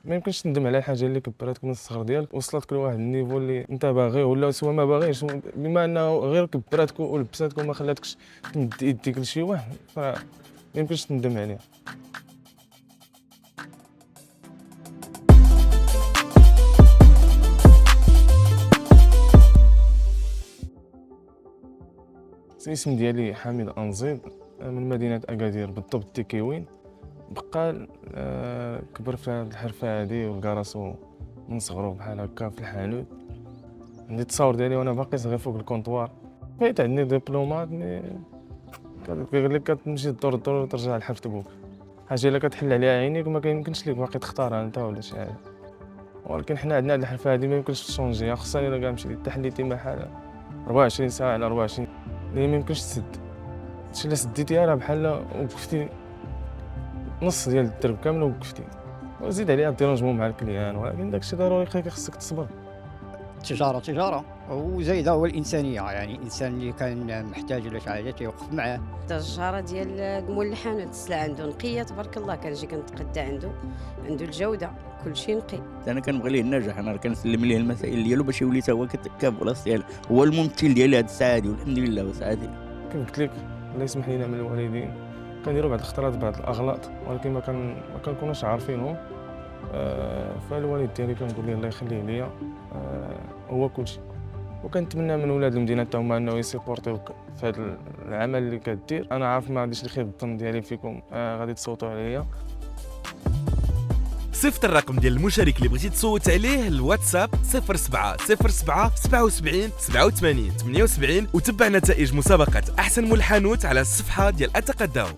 ما يمكنش تندم على الحاجه اللي كبرتك من الصغر ديالك وصلتك لواحد النيفو اللي انت باغي ولا سوا ما باغيش، بما انه غير كبرتك ولبساتك وما خلاتكش تمد يديك لشي واحد، فما يمكنش تندم عليها. الاسم ديالي حميد أنزيد من مدينة أكادير، بالضبط تيكيوين. بقى كبر في هاد الحرفة هادي ولقى راسو من صغرو بحال هكا في الحانوت. عندي التصاور ديالي وانا باقي صغير فوق الكونطوار، بقيت عندي دبلومات مي كيقول لك كتمشي الدور وترجع لحفظ بوك، حاجه الا كتحل عليها عينيك وما كيمكنش ليك باقي تختارها انت ولا شي حاجه. ولكن حنا عندنا هاد الحرفه هادي ما يمكنش تشونجيها، خصني الا كنمشي للتحليتي بحال 24 ساعه على 24 اللي ما يمكنش تسد. هادشي الا سديتيها راه بحال وقفتي نص ديال الدرب كامل وقفتي، وزيد عليها الديرونجمون مع الكليان، ولكن داكشي ضروري خصك تصبر. تجارة وزايدة هو الإنسانية، يعني الإنسان اللي كان محتاج ولا شي حاجة تيوقف معاه. التجارة ديال مول الحانوت السلعة عنده نقية تبارك الله، كنجي كنتقدى عنده الجودة كلشي نقي. انا كنبغي ليه النجاح، انا كنسلم ليه المسائل ديالو باش يولي حتى هو كاب بلاصه ديالو، هو الممثل ديالي هاد الساعه هادي والحمد لله وسعادي. كما قلت لك الله يسمح لينا من الوالدين، كنديروا بعض الخطرات بعض الاغلاط ولكن ما كنكونوش عارفينهم. فالوالد ديالي كنقول ليه الله يخليه ليا، هو كلشي. وكنتمنى من ولاد المدينه حتى هما انه يسيبورتيوك في هذا العمل اللي كدير. انا عارف ما عنديش الخير الظن ديالي فيكم، غادي تصوتوا عليا. صيفط الرقم ديال المشارك اللي بغيتي تصوت عليه الواتساب 07 07 77 87 78 وتبع نتائج مسابقة أحسن مول حانوت على الصفحة ديال أتقداو.